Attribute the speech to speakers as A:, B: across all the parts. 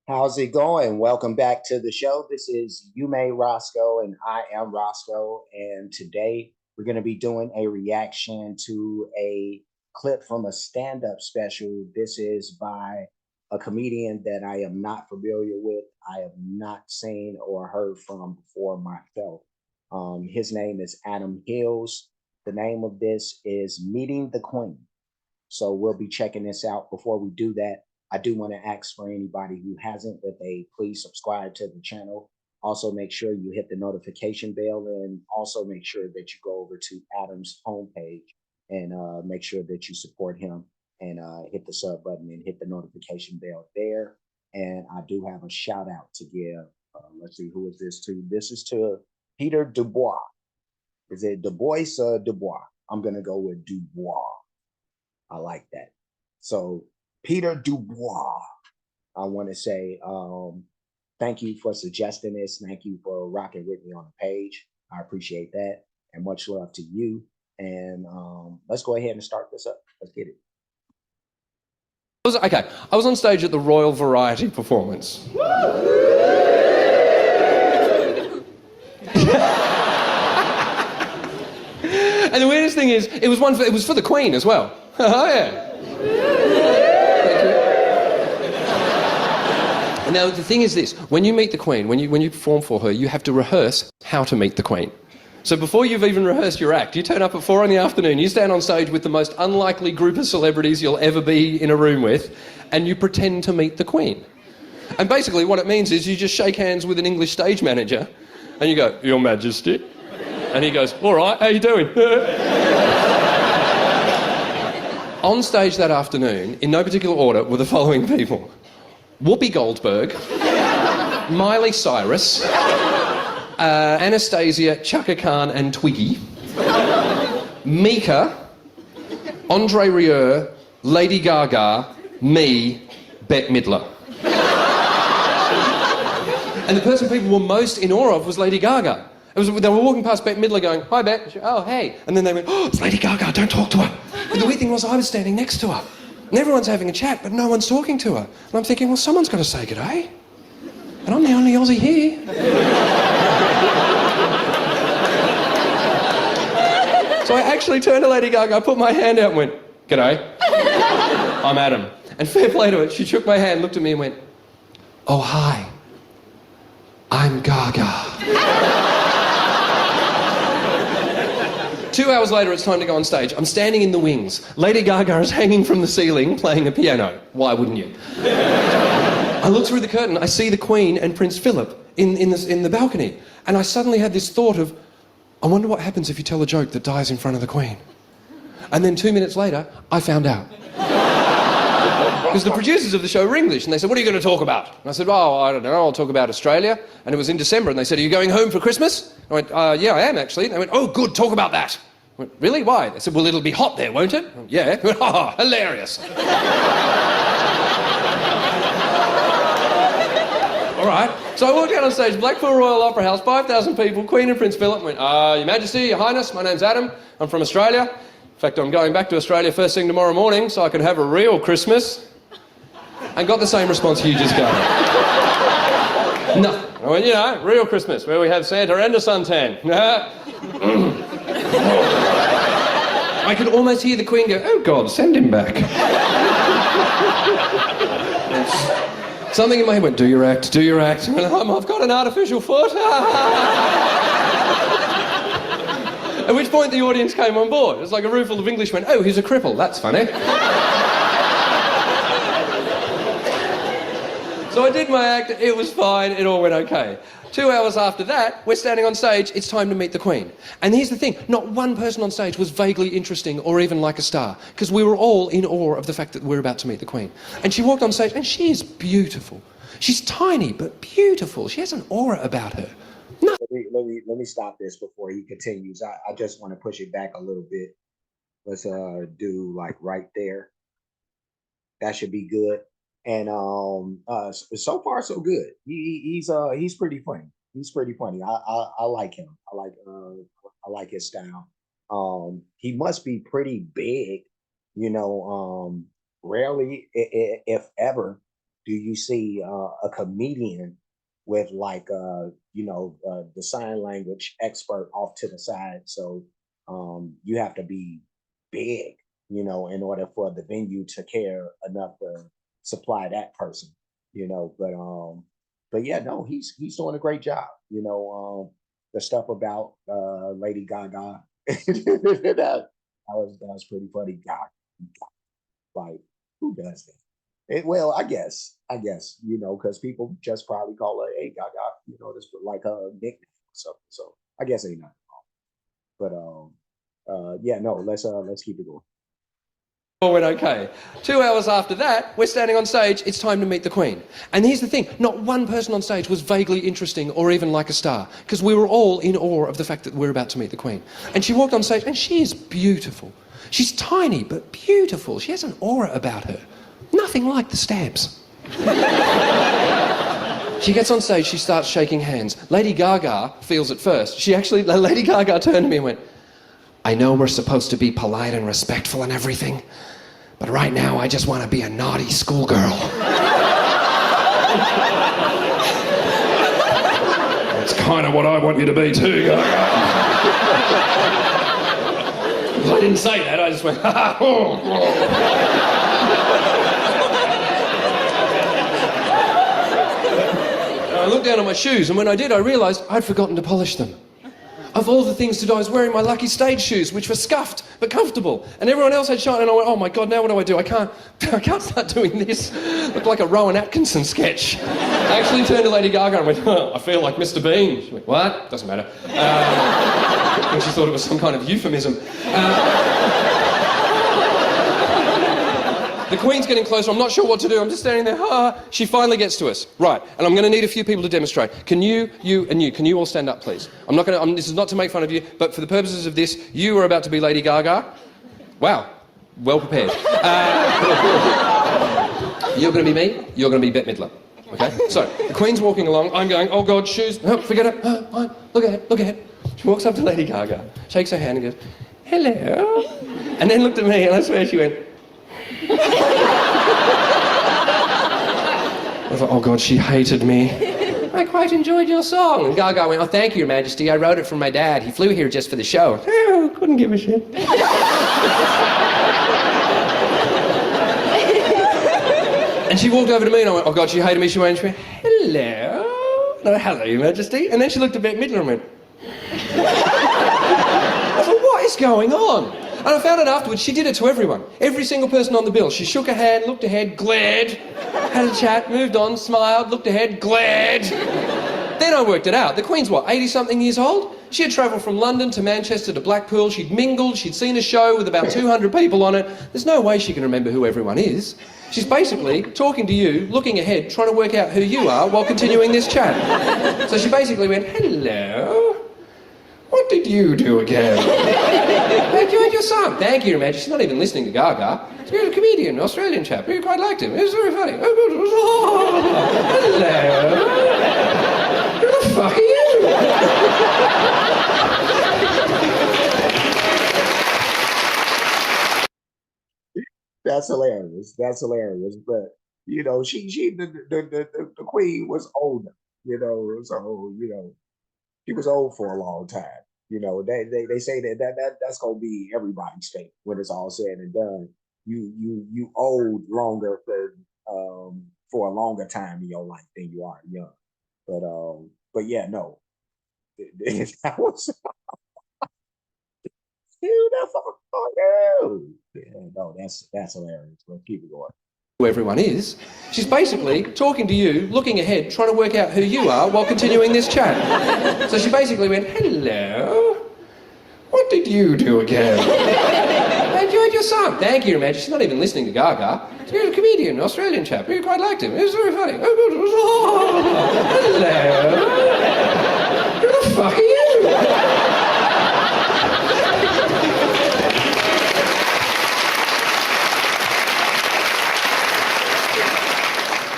A: How's it going? Welcome back to the show. This is You May Roscoe, and I am Roscoe. And today we're going to be doing a reaction to a clip from a stand up special. This is by a comedian that I am not familiar with, I have not seen or heard from before myself. His name is Adam Hills. The name of this is Meeting the Queen. So we'll be checking this out. Before we do that, I do want to ask for anybody who hasn't that they please subscribe to the channel. Also, make sure you hit the notification bell and also make sure that you go over to Adam's homepage and make sure that you support him and hit the sub button and hit the notification bell there. And I do have a shout out to give. Let's see, who is this to? This is to Peter Dubois. Is it Dubois or Dubois? I'm going to go with Dubois. I like that. So Peter Dubois, I want to say thank you for suggesting this. Thank you for rocking with me on the page. I appreciate that. And much love to you. And let's go ahead and start this up. Let's get it.
B: I was on stage at the Royal Variety performance. And the weirdest thing is, it was for the Queen as well. Oh yeah. Now the thing is this: when you meet the Queen, when you perform for her, you have to rehearse how to meet the Queen. So before you've even rehearsed your act, you turn up at 4 PM, you stand on stage with the most unlikely group of celebrities you'll ever be in a room with, and you pretend to meet the Queen. And basically what it means is you just shake hands with an English stage manager, and you go, "Your Majesty," and he goes, "All right, how you doing?" On stage that afternoon, in no particular order, were the following people: Whoopi Goldberg, Miley Cyrus, Anastasia, Chaka Khan and Twiggy, Mika, Andre Rieu, Lady Gaga, me, Bette Midler. And the person people were most in awe of was Lady Gaga. They were walking past Bette Midler going, "Hi, Bette." She, "Oh, hey." And then they went, "Oh, it's Lady Gaga, don't talk to her." But the weird thing was I was standing next to her. And everyone's having a chat, but no one's talking to her. And I'm thinking, well, someone's got to say g'day. And I'm the only Aussie here. So I actually turned to Lady Gaga, I put my hand out and went, "G'day, I'm Adam." And fair play to her, she shook my hand, looked at me and went, "Oh, hi, I'm Gaga." 2 hours later, it's time to go on stage. I'm standing in the wings. Lady Gaga is hanging from the ceiling playing a piano. Why wouldn't you? I look through the curtain, I see the Queen and Prince Philip in the balcony. And I suddenly had this thought of, I wonder what happens if you tell a joke that dies in front of the Queen. And then 2 minutes later, I found out. Because the producers of the show were English, and they said, "What are you going to talk about?" And I said, "Oh, I don't know, I'll talk about Australia." And it was in December, and they said, "Are you going home for Christmas?" I went, "Yeah, I am, actually." And they went, "Oh, good, talk about that." I went, "Really? Why?" They said, "Well, it'll be hot there, won't it?" I went, "Yeah." I went, "Oh, hilarious." All right. So I walked out on stage, Blackpool Royal Opera House, 5,000 people, Queen and Prince Philip. Went, "Your Majesty, Your Highness, my name's Adam. I'm from Australia. In fact, I'm going back to Australia first thing tomorrow morning so I can have a real Christmas." And got the same response you just got. Nothing. I went, real Christmas, where we have Santa and a suntan. I could almost hear the Queen go, "Oh God, send him back." Something in my head went, "Do your act, do your act." I've got an artificial foot. At which point the audience came on board. It was like a room full of English went, "Oh, he's a cripple, that's funny." So I did my act, it was fine, it all went okay. 2 hours after that, we're standing on stage, it's time to meet the Queen. And here's the thing, not one person on stage was vaguely interesting or even like a star, because we were all in awe of the fact that we're about to meet the Queen. And she walked on stage, and she is beautiful. She's tiny, but beautiful. She has an aura about her. No.
A: Let me stop this before he continues. I just want to push it back a little bit. Let's do like right there. That should be good. And so far so good. He's pretty funny. He's pretty funny. I like him. I like his style. He must be pretty big, rarely if ever do you see a comedian with like the sign language expert off to the side? So you have to be big, in order for the venue to care enough to supply that person, but yeah, no, he's doing a great job. The stuff about Lady Gaga that was pretty funny. God, like who does that? Well, I guess, because people just probably call her, "Hey, Gaga," this like a nickname or something. So I guess ain't nothing wrong. But yeah, no, let's keep it going.
B: All went okay. 2 hours after that, we're standing on stage, it's time to meet the Queen. And here's the thing, not one person on stage was vaguely interesting or even like a star, because we were all in awe of the fact that we're about to meet the Queen. And she walked on stage, and she is beautiful. She's tiny, but beautiful. She has an aura about her. Nothing like the Stamps. She gets on stage, she starts shaking hands. Lady Gaga feels it first. Lady Gaga turned to me and went, "I know we're supposed to be polite and respectful and everything, but right now I just want to be a naughty schoolgirl." That's kind of what I want you to be too, Gaga. I didn't say that, I just went, ha ha. I looked down at my shoes, and when I did, I realised I'd forgotten to polish them. Of all the things to do, I was wearing my lucky stage shoes, which were scuffed but comfortable, and everyone else had shine. And I went, "Oh my God! Now what do? I can't start doing this." Looked like a Rowan Atkinson sketch. I actually turned to Lady Gaga and went, "Oh, I feel like Mr. Bean." She went, "What? Doesn't matter." And she thought it was some kind of euphemism. The Queen's getting closer. I'm not sure what to do. I'm just standing there. She finally gets to us. Right. And I'm going to need a few people to demonstrate. Can you, can you all stand up, please? This is not to make fun of you, but for the purposes of this, you are about to be Lady Gaga. Wow. Well prepared. You're going to be me. You're going to be Bette Midler. Okay? So, the Queen's walking along. I'm going, "Oh God, shoes. No, forget it. Fine. Look ahead. She walks up to Lady Gaga, shakes her hand and goes, "Hello." And then looked at me, and I swear she went, I thought, "Oh God, she hated me." "I quite enjoyed your song." And Gaga went, "Oh, thank you, Your Majesty. I wrote it for my dad. He flew here just for the show." Oh, couldn't give a shit. And she walked over to me and I went, "Oh God, she hated me." She went, "Hello." No, "Hello, Your Majesty." And then she looked at Bette Midler and went, I thought, what is going on? And I found out afterwards, she did it to everyone. Every single person on the bill. She shook her hand, looked ahead, glared, had a chat, moved on, smiled, looked ahead, glared. Then I worked it out. The Queen's what, 80-something years old? She had travelled from London to Manchester to Blackpool. She'd mingled, she'd seen a show with about 200 people on it. There's no way she can remember who everyone is. She's basically talking to you, looking ahead, trying to work out who you are while continuing this chat. So she basically went, "Hello. What did you do again?" "I enjoyed your song." "Thank you, Your Majesty." She's not even listening to Gaga. He's a comedian, an Australian chap. We quite liked him. It was very funny. Hello. Who the fuck are you?
A: That's hilarious. But the Queen was older. So she was old for a long time. They say that's gonna be everybody's fate when it's all said and done. You old longer for a longer time in your life than you are young. But yeah, no, that was that fucking yeah, no, that's hilarious. Let's keep it going.
B: Who everyone is. She's basically talking to you, looking ahead, trying to work out who you are while continuing this chat. So she basically went, "Hello. What did you do again?" "I enjoyed your song." "Thank you, Your Majesty." She's not even listening to Gaga. He's a comedian, an Australian chap. We quite liked him. It was very funny. Hello. Who the fuck are you?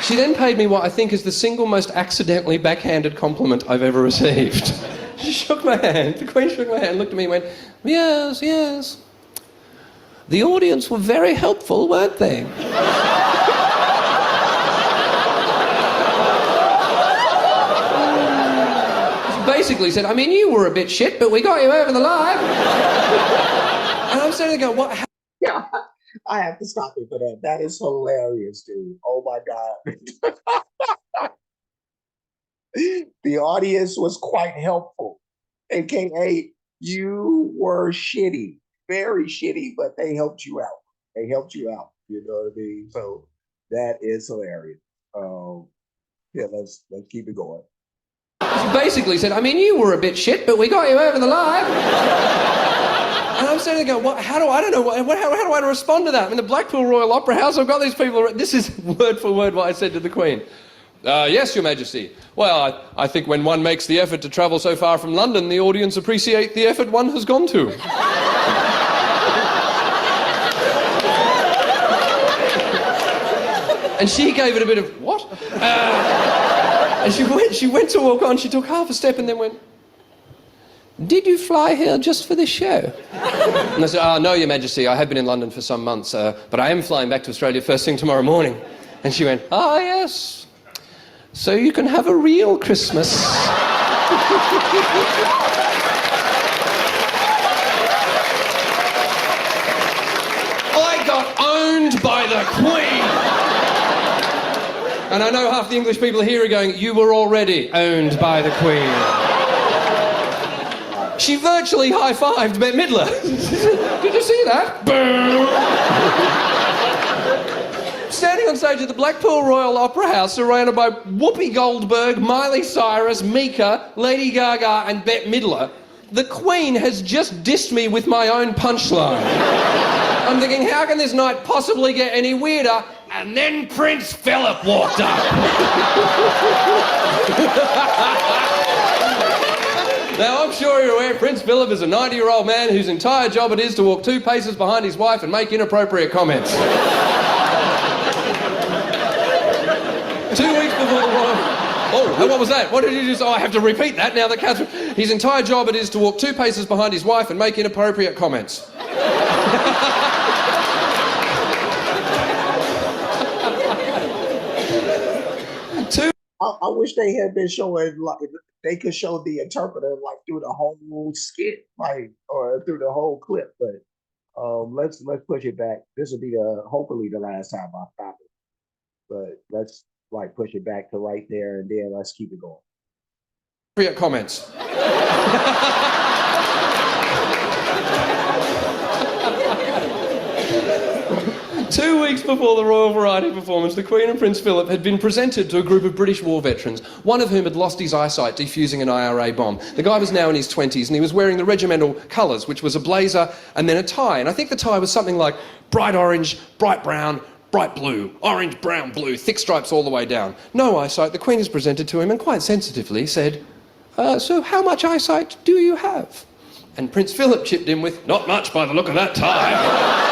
B: She then paid me what I think is the single most accidentally backhanded compliment I've ever received. She shook my hand, the Queen shook my hand, looked at me and went, "Yes, yes. The audience were very helpful, weren't they?" basically said, I mean, you were a bit shit, but we got you over the line. And I'm sitting there going, what?
A: Yeah, I have to stop it for that. That is hilarious, dude. Oh my God. The audience was quite helpful. AKA, you were shitty, very shitty, but they helped you out. They helped you out. You know what I mean? So that is hilarious. Yeah, let's keep it going.
B: She basically said, I mean, you were a bit shit, but we got you over the line. And I'm sitting there going, what? How do I respond to that? I'm in the Blackpool Royal Opera House. I've got these people. This is word for word what I said to the Queen. Yes, Your Majesty. Well, I think when one makes the effort to travel so far from London, the audience appreciate the effort one has gone to. And she gave it a bit of, what? And she went to walk on, she took half a step and then went, did you fly here just for this show? And I said, no, Your Majesty, I have been in London for some months, but I am flying back to Australia first thing tomorrow morning. And she went, yes, so you can have a real Christmas. I got owned by the Queen. And I know half the English people here are going, you were already owned by the Queen. She virtually high-fived Bette Midler. Did you see that? Boom! Standing on stage at the Blackpool Royal Opera House, surrounded by Whoopi Goldberg, Miley Cyrus, Mika, Lady Gaga and Bette Midler, the Queen has just dissed me with my own punchline. I'm thinking, how can this night possibly get any weirder? And then Prince Philip walked up. Now, I'm sure you're aware Prince Philip is a 90-year-old man whose entire job it is to walk 2 paces behind his wife and make inappropriate comments. 2 weeks before the royal... Oh, what was that? What did you just... Oh, I have to repeat that now that Catherine... His entire job it is to walk 2 paces behind his wife and make inappropriate comments.
A: I wish they had been showing, like, they could show the interpreter, like, through the whole skit, like, or through the whole clip, but let's push it back. This will be hopefully the last time I stop it, but let's, like, push it back to right there, and then let's keep it going.
B: Appropriate comments. 2 weeks before the Royal Variety performance, the Queen and Prince Philip had been presented to a group of British war veterans, one of whom had lost his eyesight defusing an IRA bomb. The guy was now in his 20s and he was wearing the regimental colours, which was a blazer and then a tie. And I think the tie was something like bright orange, bright brown, bright blue, orange, brown, blue, thick stripes all the way down. No eyesight. The Queen is presented to him and quite sensitively said, so how much eyesight do you have? And Prince Philip chipped in with, not much by the look of that tie.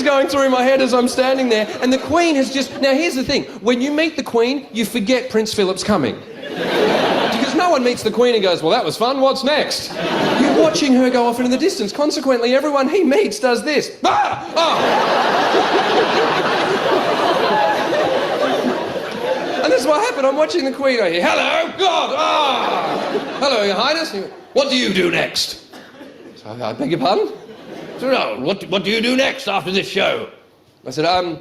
B: Going through my head as I'm standing there, and the Queen has just... Now, here's the thing. When you meet the Queen, you forget Prince Philip's coming. Because no one meets the Queen and goes, well, that was fun, what's next? You're watching her go off into the distance. Consequently, everyone he meets does this. Ah! Oh! And this is what happened. I'm watching the Queen. I hear, hello, God! Ah! Hello, Your Highness. What do you do next? So, I beg your pardon? What do you do next after this show? I said, I'm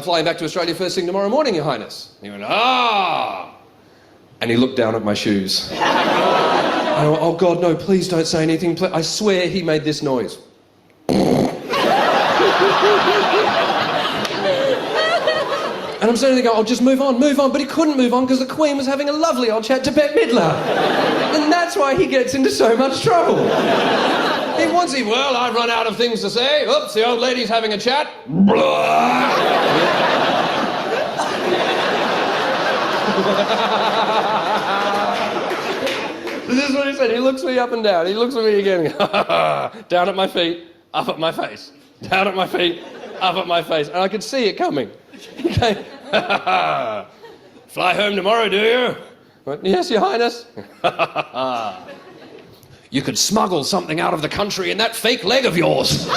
B: flying back to Australia first thing tomorrow morning, Your Highness. He went, And he looked down at my shoes. I went, oh, God, no, please don't say anything. I swear he made this noise. And I'm starting to go, oh, just move on. But he couldn't move on because the Queen was having a lovely old chat to Bette Midler. And that's why he gets into so much trouble. Well, I've run out of things to say. Oops, the old lady's having a chat. This is what he said. He looks me up and down. He looks at me again. Down at my feet, up at my face. Down at my feet, up at my face. And I could see it coming. Okay. Fly home tomorrow, do you? Went, yes, Your Highness. You could smuggle something out of the country in that fake leg of yours.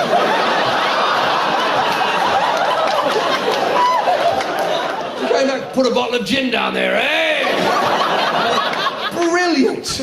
B: put a bottle of gin down there, eh? Brilliant.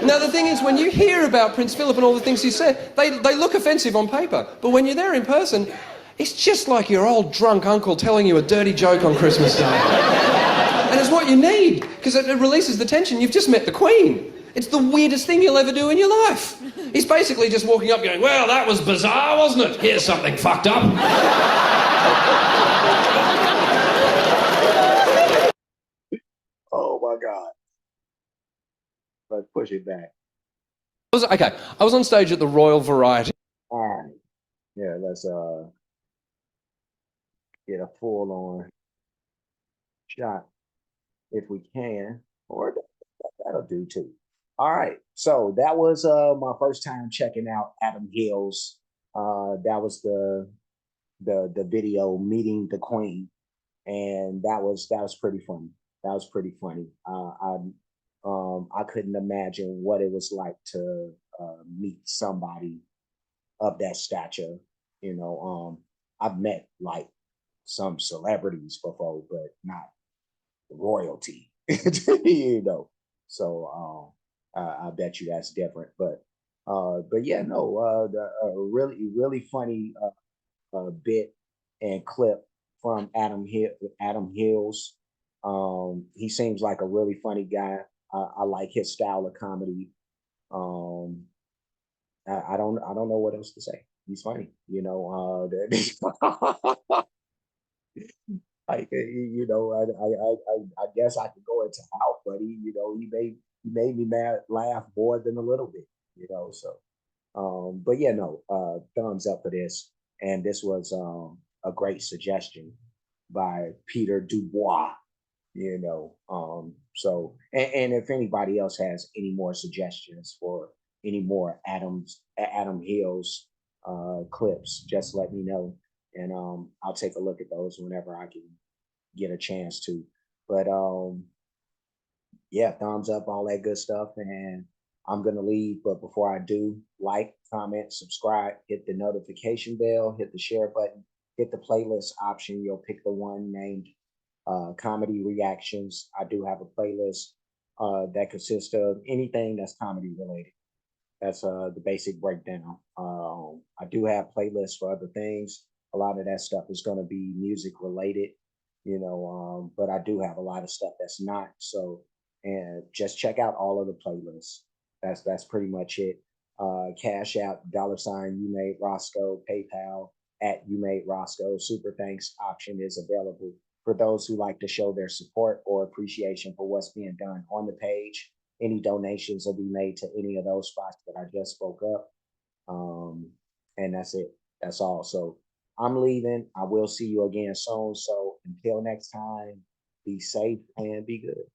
B: Now, the thing is, when you hear about Prince Philip and all the things he said, they look offensive on paper. But when you're there in person, it's just like your old drunk uncle telling you a dirty joke on Christmas Day. And it's what you need, because it releases the tension. You've just met the Queen. It's the weirdest thing you'll ever do in your life. He's basically just walking up going, well, that was bizarre, wasn't it? Here's something fucked up.
A: Oh my God. Let's push it back.
B: I was on stage at the Royal Variety.
A: All right. Yeah, let's get a full on shot if we can, or that'll do too. All right. So that was my first time checking out Adam Hills. That was the video meeting the Queen, and that was pretty funny. That was pretty funny. I couldn't imagine what it was like to meet somebody of that stature. You know, I've met like some celebrities before, but not royalty. You know, so I bet you that's different. But yeah, no, the really funny bit and clip from Adam Hills. He seems like a really funny guy. I like his style of comedy. Um, I don't know what else to say. He's funny, you know. Like you know, I guess I could go into how funny. You know, he made me laugh more than a little bit. You know, so but yeah, no, thumbs up for this. And this was a great suggestion by Peter Dubois. You know, and if anybody else has any more suggestions for any more Adam Hills clips, just let me know, and I'll take a look at those whenever I can get a chance to. But yeah, thumbs up, all that good stuff. And I'm gonna leave, but before I do, like, comment, subscribe, hit the notification bell, hit the share button, hit the playlist option. You'll pick the one named comedy reactions. I do have a playlist that consists of anything that's comedy related. That's the basic breakdown. I do have playlists for other things. A lot of that stuff is going to be music related, you know, but I do have a lot of stuff that's not. So, and just check out all of the playlists. That's pretty much it. Cash out, $ you made Roscoe, PayPal at you made Roscoe. Super thanks option is available for those who like to show their support or appreciation for what's being done on the page. Any donations will be made to any of those spots that I just spoke up. And that's it. That's all. So I'm leaving. I will see you again soon. So until next time, be safe and be good.